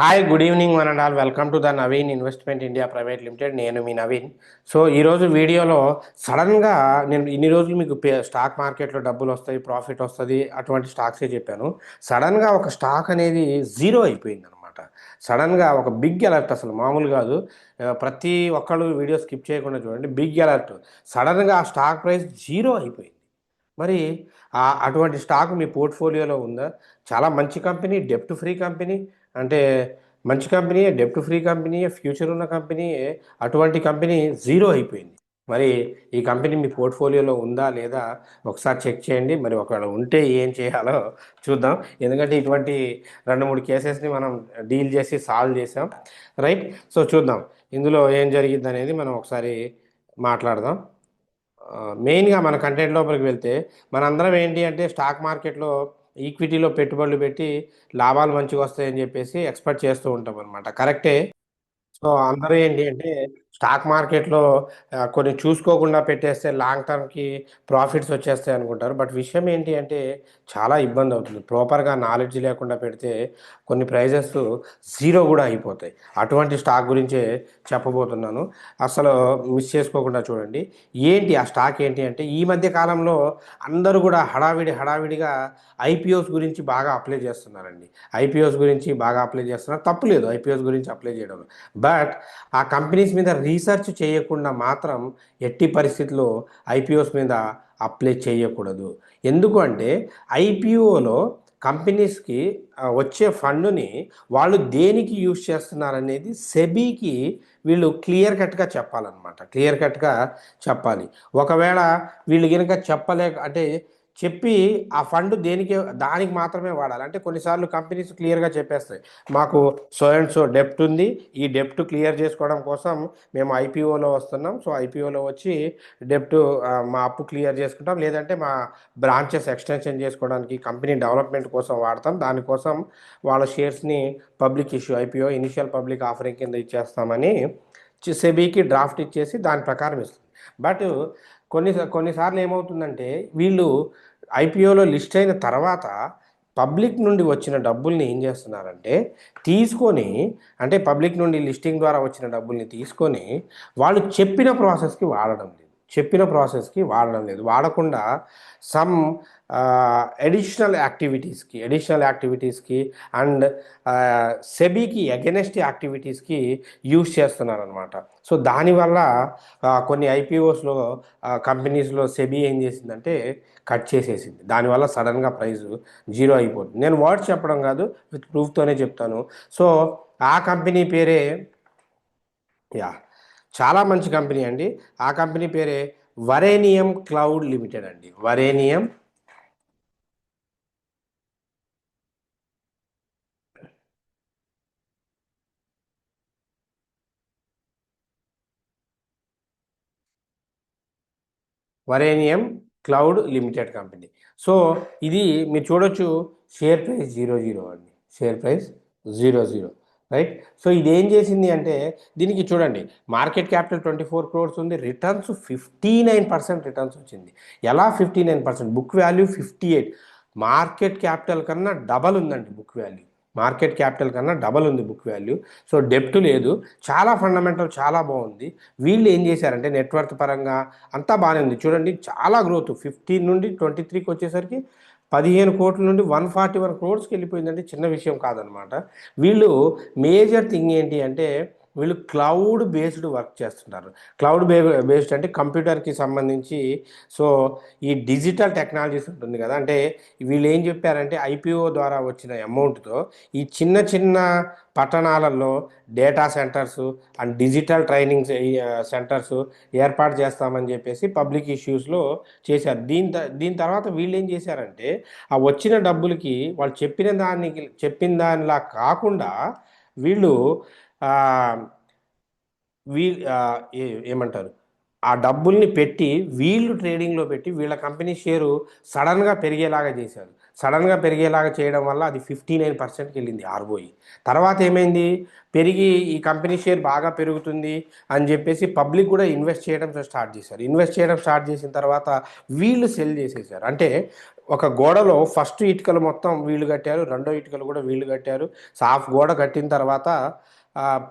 Hi, good evening one and all. Welcome to the Naveen investment India private limited. నేను మీ Naveen. So ఈరోజు వీడియోలో సడన్గా నేను ఇన్ని రోజులు మీకు స్టాక్ మార్కెట్లో డబ్బులు వస్తాయి, ప్రాఫిట్ వస్తుంది, అటువంటి స్టాక్సే చెప్పాను. సడన్గా ఒక స్టాక్ అనేది జీరో అయిపోయింది అనమాట. సడన్గా ఒక బిగ్ అలర్ట్, అసలు మామూలు కాదు. ప్రతి ఒక్కళ్ళు వీడియో స్కిప్ చేయకుండా చూడండి. Big alert. సడన్గా ఆ స్టాక్ ప్రైస్ జీరో అయిపోయింది. మరి అటువంటి స్టాక్ మీ పోర్ట్ఫోలియోలో ఉందా? చాలా మంచి కంపెనీ, డెప్ట్ ఫ్రీ కంపెనీ. అంటే మంచి కంపెనీ, డెప్ట్ ఫ్రీ కంపెనీ, ఫ్యూచర్ ఉన్న కంపెనీ. అటువంటి కంపెనీ జీరో అయిపోయింది. మరి ఈ కంపెనీ మీ పోర్ట్ఫోలియోలో ఉందా లేదా ఒకసారి చెక్ చేయండి. మరి ఒకవేళ ఉంటే ఏం చేయాలో చూద్దాం. ఎందుకంటే ఇటువంటి 2-3 కేసెస్ని మనం డీల్ చేసి సాల్వ్ చేసాం, రైట్? సో చూద్దాం ఇందులో ఏం జరిగింది అనేది మనం ఒకసారి మాట్లాడదాం. మెయిన్గా మన కంటెంట్ లోపలికి వెళ్తే మనందరం ఏంటి అంటే స్టాక్ మార్కెట్లో ఈక్విటీలో పెట్టుబడులు పెట్టి లాభాలు మంచిగా వస్తాయని చెప్పేసి ఎక్స్పెక్ట్ చేస్తూ ఉంటాం అనమాట. కరెక్టే. సో అందరూ ఏంటి అంటే స్టాక్ మార్కెట్లో కొన్ని చూసుకోకుండా పెట్టేస్తే లాంగ్ టర్మ్కి ప్రాఫిట్స్ వచ్చేస్తాయి అనుకుంటారు. బట్ విషయం ఏంటి అంటే చాలా ఇబ్బంది అవుతుంది. ప్రాపర్గా నాలెడ్జ్ లేకుండా పెడితే కొన్ని ప్రైజెస్ జీరో కూడా అయిపోతాయి. అటువంటి స్టాక్ గురించే చెప్పబోతున్నాను. అసలు మిస్ చేసుకోకుండా చూడండి. ఏంటి ఆ స్టాక్ ఏంటి అంటే, ఈ మధ్య కాలంలో అందరూ కూడా హడావిడిగా ఐపీఓస్ గురించి బాగా అప్లై చేస్తున్నారండి. ఐపీఓస్ గురించి బాగా అప్లై చేస్తున్నారు, తప్పులేదు ఐపీఓస్ గురించి అప్లై చేయడం. బట్ ఆ కంపెనీస్ మీద రీసెర్చ్ చేయకుండా మాత్రం ఎట్టి పరిస్థితుల్లో ఐపీఓస్ మీద అప్లై చేయకూడదు. ఎందుకు అంటే ఐపీఓలో కంపెనీస్కి వచ్చే ఫండ్ని వాళ్ళు దేనికి యూజ్ చేస్తున్నారనేది సెబీకి వీళ్ళు క్లియర్ కట్గా చెప్పాలన్నమాట. క్లియర్ కట్గా చెప్పాలి. ఒకవేళ వీళ్ళు కనుక చెప్పలేక అంటే చెప్పి ఆ ఫండ్ దానికి మాత్రమే వాడాలి. అంటే కొన్నిసార్లు కంపెనీస్ క్లియర్గా చెప్పేస్తాయి, మాకు సో అండ్ సో డెప్ట్ ఉంది, ఈ డెప్ట్ క్లియర్ చేసుకోవడం కోసం మేము ఐపీఓలో వస్తున్నాం. సో ఐపీఓలో వచ్చి డెప్ట్ మా అప్పు క్లియర్ చేసుకుంటాం, లేదంటే మా బ్రాంచెస్ ఎక్స్టెన్షన్ చేసుకోవడానికి కంపెనీ డెవలప్మెంట్ కోసం వాడతాం, దానికోసం వాళ్ళ షేర్స్ని public issue IPO initial public offering కింద ఇచ్చేస్తామని సెబీకి డ్రాఫ్ట్ ఇచ్చేసి దాని ప్రకారం ఇస్తుంది. బట్ కొన్నిసార్లు ఏమవుతుందంటే వీళ్ళు ఐపీఓలో లిస్ట్ అయిన తర్వాత పబ్లిక్ నుండి వచ్చిన డబ్బుల్ని ఏం చేస్తున్నారంటే తీసుకొని, అంటే పబ్లిక్ నుండి లిస్టింగ్ ద్వారా వచ్చిన డబ్బుల్ని తీసుకొని వాళ్ళు చెప్పిన ప్రాసెస్కి వాడడం లేదు. వాడకుండా సమ్ అడిషనల్ యాక్టివిటీస్కి అండ్ సెబీకి అగెనెస్ట్ యాక్టివిటీస్కి యూజ్ చేస్తున్నారనమాట. సో దానివల్ల కొన్ని ఐపీఓస్లో కంపెనీస్లో సెబీ ఏం చేసిందంటే కట్ చేసేసింది. దానివల్ల సడన్గా ప్రైస్ జీరో అయిపోతుంది. నేను వర్డ్స్ చెప్పడం కాదు, విత్ ప్రూఫ్తోనే చెప్తాను. సో ఆ కంపెనీ పేరే, చాలా మంచి కంపెనీ అండి. ఆ కంపెనీ పేరే వరేనియం క్లౌడ్ లిమిటెడ్ అండి. వరేనియం క్లౌడ్ లిమిటెడ్ కంపెనీ. సో ఇది మీరు చూడొచ్చు, షేర్ ప్రైస్ 00 అండి. Share price 00, right? సో ఇది ఏం చేసింది అంటే, దీనికి చూడండి, మార్కెట్ క్యాపిటల్ 24 crores ఉంది, రిటర్న్స్ 59% రిటర్న్స్ వచ్చింది. ఎలా 59%? Book value 58. మార్కెట్ క్యాపిటల్ కన్నా డబల్ ఉందండి బుక్ వాల్యూ. మార్కెట్ క్యాపిటల్ కన్నా డబల్ ఉంది బుక్ వాల్యూ. సో డెప్ట్ లేదు, చాలా ఫండమెంటల్, చాలా బాగుంది. వీళ్ళు ఏం చేశారంటే నెట్వర్క్ పరంగా అంతా బాగానే ఉంది. చూడండి, చాలా గ్రోత్ 15 నుండి 23కి వచ్చేసరికి 15 కోట్ల నుండి 141 crores వెళ్ళిపోయిందంటే చిన్న విషయం కాదనమాట. వీళ్ళు మేజర్ థింగ్ ఏంటి అంటే వీళ్ళు క్లౌడ్ బేస్డ్ వర్క్ చేస్తున్నారు. బేస్డ్ అంటే కంప్యూటర్కి సంబంధించి. సో ఈ డిజిటల్ టెక్నాలజీస్ ఉంటుంది కదా, అంటే వీళ్ళు ఏం చెప్పారంటే ఐపీఓ ద్వారా వచ్చిన అమౌంట్తో ఈ చిన్న చిన్న పట్టణాలలో data centres and digital training centres ఏర్పాటు చేస్తామని చెప్పేసి పబ్లిక్ ఇష్యూస్లో చేశారు. దీని తర్వాత వీళ్ళు ఏం చేశారంటే ఆ వచ్చిన డబ్బులకి వాళ్ళు చెప్పిన దానిలా కాకుండా వీళ్ళు వీ ఏమంటారు, ఆ డబ్బుల్ని పెట్టి వీళ్ళు ట్రేడింగ్లో పెట్టి వీళ్ళ కంపెనీ షేరు సడన్గా పెరిగేలాగా చేశారు. సడన్గా పెరిగేలాగా చేయడం వల్ల అది 59%కి వెళ్ళింది ఆర్ఓఈ. తర్వాత ఏమైంది, పెరిగి ఈ కంపెనీ షేర్ బాగా పెరుగుతుంది అని చెప్పేసి పబ్లిక్ కూడా ఇన్వెస్ట్ చేయడం స్టార్ట్ చేశారు. ఇన్వెస్ట్ చేయడం స్టార్ట్ చేసిన తర్వాత వీళ్ళు సెల్ చేసేసారు. అంటే ఒక గోడలో ఫస్ట్ ఇటుకలు మొత్తం వీళ్ళు కట్టారు, రెండో ఇటుకలు కూడా వీళ్ళు కట్టారు. హాఫ్ గోడ కట్టిన తర్వాత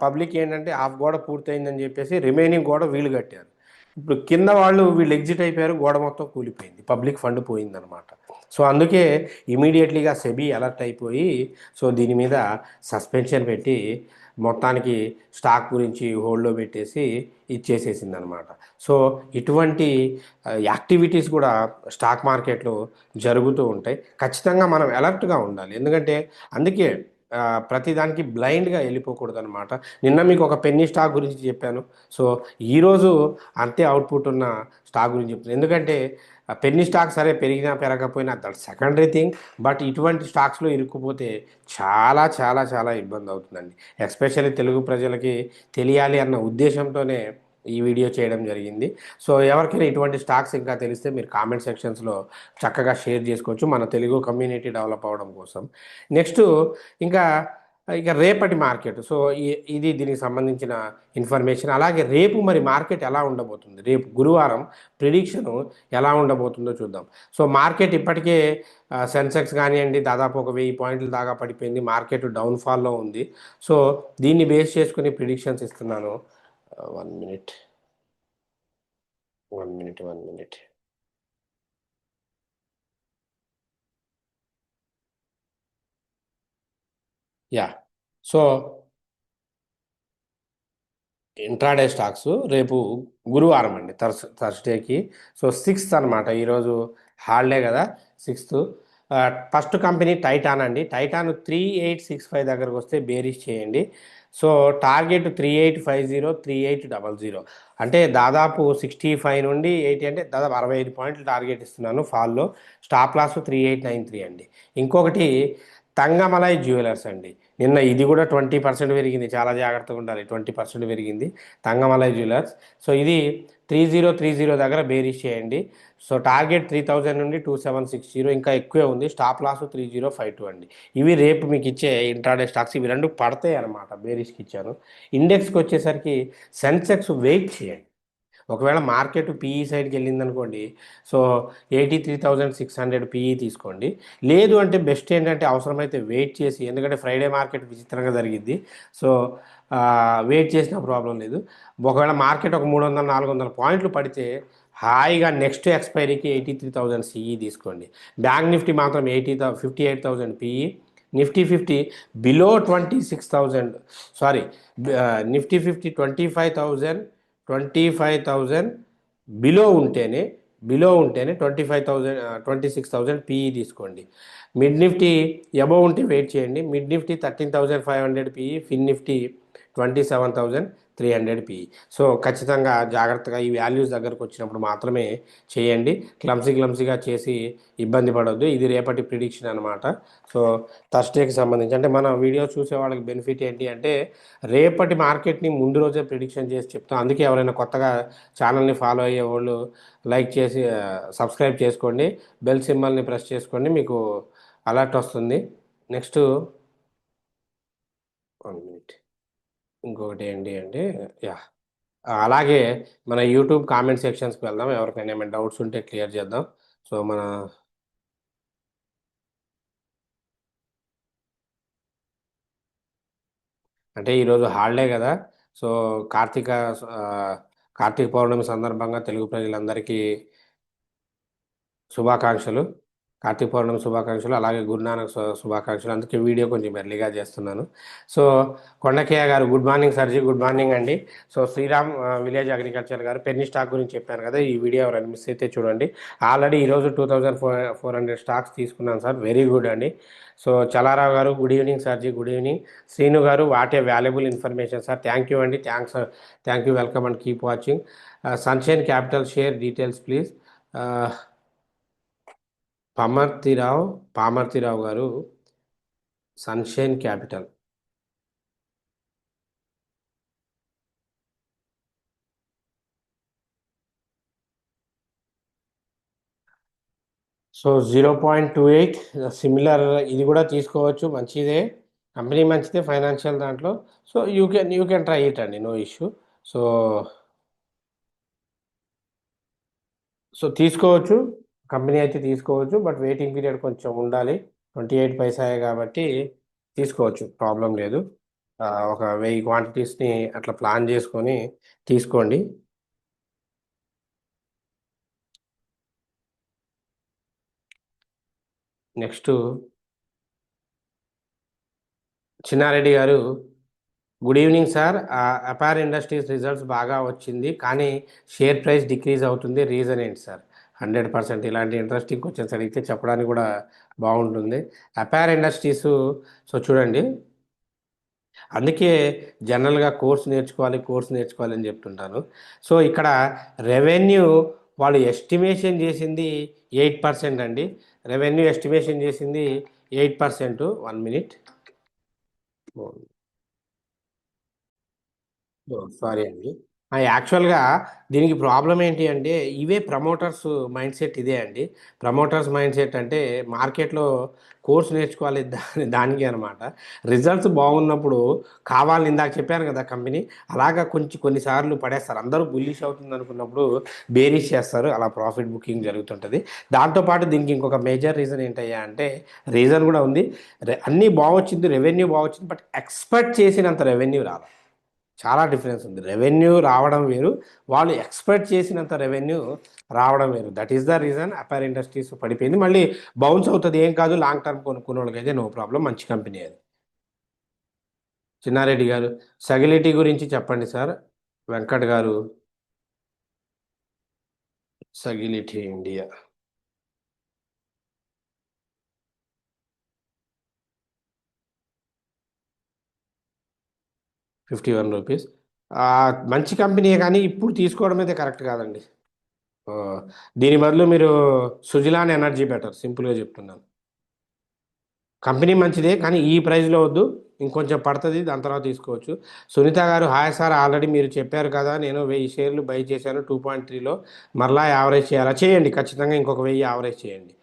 పబ్లిక్ ఏంటంటే హాఫ్ గోడ పూర్తయిందని చెప్పేసి రిమైనింగ్ గోడ వీళ్ళు కట్టారు. ఇప్పుడు కింద వాళ్ళు వీళ్ళు ఎగ్జిట్ అయిపోయారు, గోడ మొత్తం కూలిపోయింది, పబ్లిక్ ఫండ్ పోయిందనమాట. సో అందుకే ఇమీడియట్లీగా సెబీ అలర్ట్ అయిపోయి సో దీని మీద సస్పెన్షన్ పెట్టి మొత్తానికి స్టాక్ గురించి హోల్డ్లో పెట్టేసి ఇచ్చేసేసింది అనమాట. సో ఇటువంటి యాక్టివిటీస్ కూడా స్టాక్ మార్కెట్లో జరుగుతూ ఉంటాయి. ఖచ్చితంగా మనం అలర్ట్గా ఉండాలి. ఎందుకంటే అందుకే ప్రతిదానికి బ్లైండ్గా వెళ్ళిపోకూడదు అనమాట. నిన్న మీకు ఒక పెన్నీ స్టాక్ గురించి చెప్పాను. సో ఈరోజు అంతే అవుట్పుట్ ఉన్న స్టాక్ గురించి చెప్తున్నాను. ఎందుకంటే పెన్నీ స్టాక్ సరే పెరిగినా పెరగకపోయినా దట్ సెకండరీ థింగ్. బట్ ఇటువంటి స్టాక్స్లో ఇరుక్కుపోతే చాలా చాలా చాలా ఇబ్బంది అవుతుందండి. ఎస్పెషల్లీ తెలుగు ప్రజలకి తెలియాలి అన్న ఉద్దేశంతోనే ఈ వీడియో చేయడం జరిగింది. సో ఎవరికైనా ఇటువంటి స్టాక్స్ ఇంకా తెలిస్తే మీరు కామెంట్ సెక్షన్స్లో చక్కగా షేర్ చేసుకోవచ్చు, మన తెలుగు కమ్యూనిటీ డెవలప్ అవ్వడం కోసం. నెక్స్ట్ ఇంకా ఇక రేపటి మార్కెట్. సో ఇది దీనికి సంబంధించిన ఇన్ఫర్మేషన్. అలాగే రేపు మరి మార్కెట్ ఎలా ఉండబోతుంది, రేపు గురువారం ప్రిడిక్షను ఎలా ఉండబోతుందో చూద్దాం. సో మార్కెట్ ఇప్పటికే సెన్సెక్స్ కానివ్వండి దాదాపు ఒక 1000 పాయింట్ల దాకా పడిపోయింది, మార్కెట్ డౌన్ఫాల్లో ఉంది. సో దీన్ని బేస్ చేసుకుని ప్రిడిక్షన్స్ ఇస్తున్నాను. 1 minute, 1 minute, 1 minute. Yeah. So intraday stocks రేపు గురువారం అండి, థర్స్డేకి. సో 6th అనమాట, ఈరోజు హాలిడే కదా, 6th. ఫస్ట్ కంపెనీ టైటాన్ అండి. టైటాన్ 3865 దగ్గరకు వస్తే బేరీస్ చేయండి. So target 3850, 3800. అంటే దాదాపు 65 నుండి 80, అంటే దాదాపు 65 పాయింట్లు టార్గెట్ ఇస్తున్నాను ఫాల్లో. స్టాప్ లాస్ 3893 అండి. ఇంకొకటి తంగమలై జ్యువెలర్స్ అండి. నిన్న ఇది కూడా 20% పెరిగింది, చాలా జాగ్రత్తగా ఉండాలి. 20% పెరిగింది తంగమలై జ్యువెలర్స్. సో ఇది 3030 దగ్గర బేరీస్ చేయండి. సో టార్గెట్ 3000 నుండి 2760, ఇంకా ఎక్కువే ఉంది. స్టాప్ లాస్ 3052 అండి. ఇవి రేపు మీకు ఇచ్చే ఇంట్రాడే స్టాక్స్. ఇవి రెండు పడతాయి అనమాట, బేరీస్కి ఇచ్చాను. ఇండెక్స్కి వచ్చేసరికి సెన్సెక్స్ వెయిట్ చేయండి. ఒకవేళ మార్కెట్ పీఈ సైడ్కి వెళ్ళింది అనుకోండి, సో 83,600 పీఈ తీసుకోండి. లేదు అంటే బెస్ట్ ఏంటంటే అవసరమైతే వెయిట్ చేసి, ఎందుకంటే ఫ్రైడే మార్కెట్ విచిత్రంగా జరిగింది. సో వెయిట్ చేసిన ప్రాబ్లం లేదు. ఒకవేళ మార్కెట్ ఒక 300-400 పాయింట్లు పడితే హాయిగా నెక్స్ట్ ఎక్స్పైరీకి 83,000 సిఈ తీసుకోండి. బ్యాంక్ నిఫ్టీ మాత్రం 58,000 PE. Nifty 50 below 26,000, sorry, Nifty 50 25,000 below ఉంటేనే, 25,000, 26,000 పీఈ తీసుకోండి. మిడ్ నిఫ్టీ అబోవ్ ఉంటే వెయిట్ చేయండి. మిడ్ నిఫ్టీ 13,500 పీఈ, ఫిన్ నిఫ్టీ 27,300 పీఈ. సో ఖచ్చితంగా జాగ్రత్తగా ఈ వాల్యూస్ దగ్గరకు వచ్చినప్పుడు మాత్రమే చేయండి. క్లమ్సీగా చేసి ఇబ్బంది పడొద్దు. ఇది రేపటి ప్రిడిక్షన్ అనమాట. సో థర్స్డేకి సంబంధించి, అంటే మన వీడియో చూసే వాళ్ళకి బెనిఫిట్ ఏంటి అంటే రేపటి మార్కెట్ని ముందు రోజే ప్రిడిక్షన్ చేసి చెప్తాం. అందుకే ఎవరైనా కొత్తగా ఛానల్ని ఫాలో అయ్యే వాళ్ళు లైక్ చేసి సబ్స్క్రైబ్ చేసుకోండి, బెల్ సింబల్ని ప్రెస్ చేసుకోండి, మీకు అలర్ట్ వస్తుంది. నెక్స్ట్ 1 మినిట్, ఇంకొకటి ఏంటి అంటే, యా, అలాగే మన యూట్యూబ్ కామెంట్ సెక్షన్స్కి వెళ్దాం. ఎవరికైనా ఏమైనా డౌట్స్ ఉంటే క్లియర్ చేద్దాం. సో అంటే ఈరోజు హాలిడే కదా. సో కార్తీక ఆ, కార్తీక పౌర్ణమి సందర్భంగా తెలుగు ప్రజలందరికీ శుభాకాంక్షలు. కార్తీక పౌర్ణమి శుభాకాంక్షలు, అలాగే గురునానక్ శుభాకాంక్షలు. అందుకే వీడియో కొంచెం ఎర్లీగా చేస్తున్నాను. సో కొండకేయ గారు, గుడ్ మార్నింగ్ సర్జీ, గుడ్ మార్నింగ్ అండి. సో శ్రీరామ్ విలేజ్ అగ్రికల్చర్ గారు, పెన్నీ స్టాక్ గురించి చెప్పాను కదా, ఈ వీడియో ఎవరైనా మిస్ అయితే చూడండి. ఆల్రెడీ ఈరోజు 2400 స్టాక్స్ తీసుకున్నాను సార్, వెరీ గుడ్ అండి. సో చలారావు గారు, గుడ్ ఈవినింగ్ సర్జీ, గుడ్ ఈవినింగ్. శ్రీను గారు, what a valuable information sir, thank you అండి, thank you, welcome and keep watching. Sunshine Capital share details please. Pamarthirao గారు, సన్షైన్ క్యాపిటల్. సో 0.28 సిమిలర్, ఇది కూడా తీసుకోవచ్చు, మంచిదే, కంపెనీ మంచిదే ఫైనాన్షియల్ దాంట్లో. So you can try it అండి, నో ఇష్యూ. సో సో తీసుకోవచ్చు, కంపెనీ అయితే తీసుకోవచ్చు, బట్ వెయిటింగ్ పీరియడ్ కొంచెం ఉండాలి. 28 పైసాయే కాబట్టి తీసుకోవచ్చు, ప్రాబ్లం లేదు. ఒక 1000 క్వాంటిటీస్ని అట్లా ప్లాన్ చేసుకొని తీసుకోండి. నెక్స్ట్ చిన్నారెడ్డి గారు, good evening sir. Apar industries results బాగా వచ్చింది, కానీ షేర్ ప్రైస్ డిక్రీజ్ అవుతుంది, రీజన్ ఏంటి సార్? 100% ఇలాంటి ఇంట్రెస్టింగ్ క్వశ్చన్స్ అడిగితే చెప్పడానికి కూడా బాగుంటుంది. అపార్ ఇండస్ట్రీస్, సో చూడండి, అందుకే జనరల్గా కోర్స్ నేర్చుకోవాలి అని చెప్తుంటాను. సో ఇక్కడ రెవెన్యూ వాళ్ళు ఎస్టిమేషన్ చేసింది 8% అండి. రెవెన్యూ ఎస్టిమేషన్ చేసింది 8%. 1 మినిట్. సారీ అండి. యాక్చువల్గా దీనికి ప్రాబ్లం ఏంటి అంటే, ఇవే ప్రమోటర్స్ మైండ్ సెట్ ఇదే అండి. ప్రమోటర్స్ మైండ్ సెట్ అంటే మార్కెట్లో కోర్స్ నేర్చుకోవాలి దానికి అనమాట. రిజల్ట్స్ బాగున్నప్పుడు కావాలని, ఇందాక చెప్పాను కదా కంపెనీ, అలాగా కొన్నిసార్లు పడేస్తారు. అందరూ బుల్లిష్ అవుతుంది అనుకున్నప్పుడు బేరీష్ చేస్తారు, అలా ప్రాఫిట్ బుకింగ్ జరుగుతుంటుంది. దాంతోపాటు దీనికి ఇంకొక మేజర్ రీజన్ ఏంటయ్యా అంటే, రీజన్ కూడా ఉంది. అన్నీ బాగొచ్చింది, రెవెన్యూ బాగొచ్చింది, బట్ ఎక్స్పెక్ట్ చేసినంత రెవెన్యూ రాదు. చాలా డిఫరెన్స్ ఉంది. రెవెన్యూ రావడం వేరు, వాళ్ళు ఎక్స్పెక్ట్ చేసినంత రెవెన్యూ రావడం వేరు. That is the reason Apar Industries పడిపోయింది. మళ్ళీ బౌన్స్ అవుతుంది, ఏం కాదు, లాంగ్ టర్మ్ కొనుక్కున్న వాళ్ళకైతే నో ప్రాబ్లం, మంచి కంపెనీ అది. చిన్నారెడ్డి గారు, సగిలిటీ గురించి చెప్పండి సార్. వెంకట్ గారు, సగిలిటీ ఇండియా 51 రూపీస్. మంచి కంపెనీయే, కానీ ఇప్పుడు తీసుకోవడం అయితే కరెక్ట్ కాదండి. ఆ, దీని బదులు మీరు సుజిలాన్ ఎనర్జీ బెటర్, సింపుల్గా చెప్తున్నాను. కంపెనీ మంచిదే, కానీ ఈ ప్రైస్లో వద్దు, ఇంకొంచెం పడుతుంది, దాని తర్వాత తీసుకోవచ్చు. సునీత గారు, హాయ్ సార్, ఆల్రెడీ మీరు చెప్పారు కదా, నేను 1000 షేర్లు బై చేశాను 2.3లో, మరలా యావరేజ్ చేయాలా? చేయండి, ఖచ్చితంగా ఇంకొక 1000 యావరేజ్ చేయండి.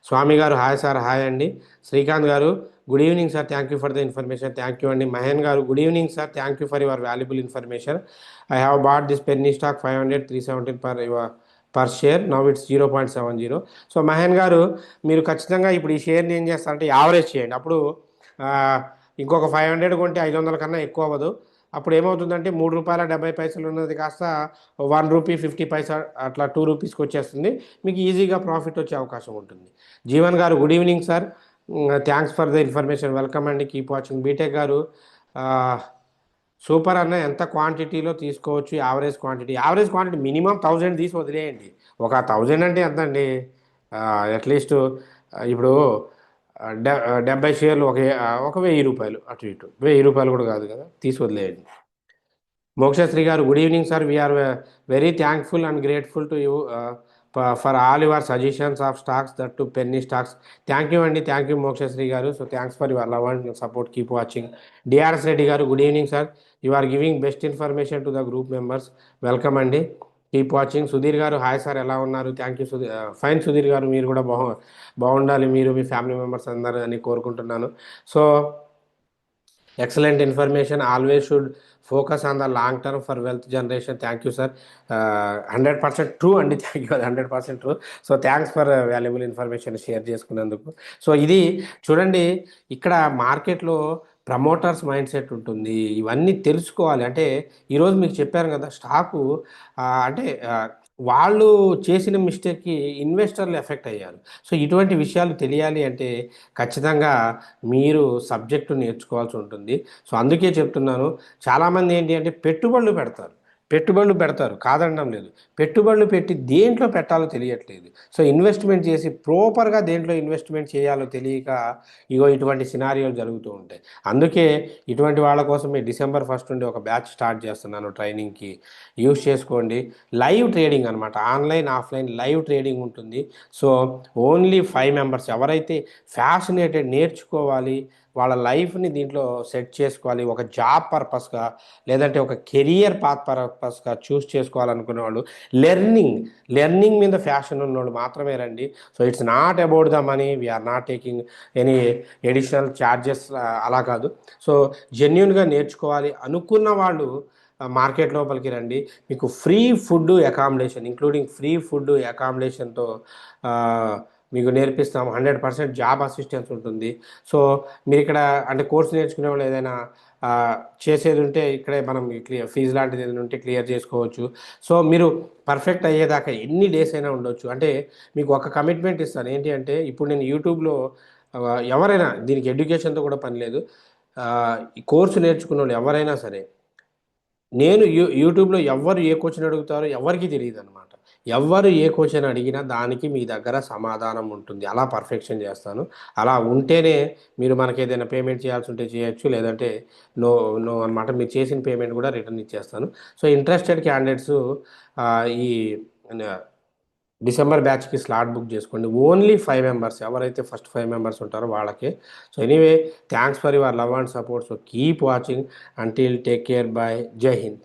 స్వామి గారు, హాయ్ సార్, హాయ్ అండి. శ్రీకాంత్ గారు, good evening sir, thank you for the information. Thank you అండి. మహేన్ గారు, good evening sir, thank you for your valuable information. I have bought this penny stock 500 317 per share, now it's 0.70. So Mahen గారు, మీరు ఖచ్చితంగా ఇప్పుడు ఈ షేర్ని ఏం చేస్తారంటే యావరేజ్ చేయండి. అప్పుడు ఇంకొక 500 కొంటే 500 కన్నా ఎక్కువ అవ్వదు. అప్పుడు ఏమవుతుందంటే రూ. 3.70 ఉన్నది కాస్త ₹1.50 అట్లా ₹2కి వచ్చేస్తుంది. మీకు ఈజీగా ప్రాఫిట్ వచ్చే అవకాశం ఉంటుంది. జీవన్ గారు, good evening sir, thanks for the information, welcome అండి, కీప్ వాచింగ్. బీటెక్ గారు, సూపర్ అన్న, ఎంత క్వాంటిటీలో తీసుకోవచ్చు? యావరేజ్ క్వాంటిటీ మినిమం 1000 తీసి వదిలేయండి. ఒక 1000 అంటే ఎంత అండి? అట్లీస్ట్ ఇప్పుడు 70 షేర్లు ఒక ₹1000 అటు ఇటు, ₹1000 కూడా కాదు కదా, తీసి వదిలేయండి. మోక్షశ్రీ గారు, good evening sir, we are very thankful and grateful to you for all your suggestions of stocks, that to penny stocks. Thank you అండి, థ్యాంక్ యూ మోక్షశ్రీ గారు. So thanks for your love and support, keep watching. DRS Reddy గారు, good evening sir, you are giving best information to the group members, welcome అండి, keep watching. Sudheer గారు, hi sir, ఎలా ఉన్నారు? Thank you Sudheer, fine Sudheer గారు, మీరు కూడా బాగుండాలి, మీరు మీ ఫ్యామిలీ మెంబర్స్ అందరూ అని కోరుకుంటున్నాను. So excellent information, always should focus on the long term for wealth generation. Thank you sir, 100% true అండి, thank you, 100% true. So thanks for valuable information share చేసుకున్నందుకు. సో ఇది చూడండి, ఇక్కడ మార్కెట్లో ప్రమోటర్స్ మైండ్ సెట్ ఉంటుంది, ఇవన్నీ తెలుసుకోవాలి. అంటే ఈరోజు మీకు చెప్పాను కదా, స్టాకు అంటే వాళ్ళు చేసిన మిస్టేక్కి ఇన్వెస్టర్లు ఎఫెక్ట్ అయ్యారు. సో ఇటువంటి విషయాలు తెలియాలి అంటే ఖచ్చితంగా మీరు సబ్జెక్టు నేర్చుకోవాల్సి ఉంటుంది. సో అందుకే చెప్తున్నాను, చాలామంది ఏంటి అంటే పెట్టుబడులు పెడతారు, కాదనడం లేదు. పెట్టుబడులు పెట్టి దేంట్లో పెట్టాలో తెలియట్లేదు. సో ఇన్వెస్ట్మెంట్ చేసి ప్రాపర్గా దేంట్లో ఇన్వెస్ట్మెంట్ చేయాలో తెలియక ఇటువంటి సినారియోలు జరుగుతూ ఉంటాయి. అందుకే ఇటువంటి వాళ్ళ కోసం ఈ December 1 నుండి ఒక బ్యాచ్ స్టార్ట్ చేస్తున్నాను, ట్రైనింగ్కి యూస్ చేసుకోండి. లైవ్ ట్రేడింగ్ అనమాట, ఆన్లైన్ ఆఫ్లైన్ లైవ్ ట్రేడింగ్ ఉంటుంది. సో ఓన్లీ 5 మెంబర్స్ ఎవరైతే ఫ్యాసినేటెడ్, నేర్చుకోవాలి, వాళ్ళ లైఫ్ని దీంట్లో సెట్ చేసుకోవాలి, ఒక జాబ్ పర్పస్గా లేదంటే ఒక కెరియర్ పాత్ పర్పస్గా చూస్ చేసుకోవాలనుకునే వాళ్ళు, లెర్నింగ్ మీద ఫ్యాషన్ ఉన్నోళ్ళు మాత్రమే రండి. So it's not about the money, we are not taking any additional charges, అలా కాదు. సో జెన్యున్గా నేర్చుకోవాలి అనుకున్న వాళ్ళు మార్కెట్ లోపలికి రండి. మీకు free food accommodation, including free food అకామిడేషన్తో మీకు నేర్పిస్తాం. 100% జాబ్ అసిస్టెన్స్ ఉంటుంది. సో మీరు ఇక్కడ అంటే కోర్స్ నేర్చుకునే వాళ్ళు ఏదైనా చేసేది ఉంటే ఇక్కడే మనం ఫీజు లాంటిది ఏదైనా ఉంటే క్లియర్ చేసుకోవచ్చు. సో మీరు పర్ఫెక్ట్ అయ్యేదాకా ఎన్ని డేస్ అయినా ఉండొచ్చు. అంటే మీకు ఒక కమిట్మెంట్ ఇస్తాను ఏంటి అంటే, ఇప్పుడు నేను యూట్యూబ్లో ఎవరైనా దీనికి ఎడ్యుకేషన్తో కూడా పని లేదు, ఈ కోర్సు నేర్చుకున్న వాళ్ళు ఎవరైనా సరే, నేను యూట్యూబ్లో ఎవరు ఏ క్వశ్చన్ అడుగుతారో ఎవరికి తెలియదు అనమాట. ఎవరు ఏ క్వశ్చన్ అడిగినా దానికి మీ దగ్గర సమాధానం ఉంటుంది. అలా పర్ఫెక్షన్ చేస్తాను. అలా ఉంటేనే మీరు మనకి ఏదైనా పేమెంట్ చేయాల్సి ఉంటే చేయొచ్చు, లేదంటే నో నో అనమాట. మీరు చేసిన పేమెంట్ కూడా రిటర్న్ ఇచ్చేస్తాను. సో ఇంట్రెస్టెడ్ క్యాండిడేట్స్ ఈ డిసెంబర్ బ్యాచ్కి స్లాట్ బుక్ చేసుకోండి. ఓన్లీ 5 మెంబర్స్, ఎవరైతే ఫస్ట్ 5 మెంబర్స్ ఉంటారో వాళ్ళకే. So anyway, thanks for your love and support. So keep watching. Until, take care, by, జై హింద్.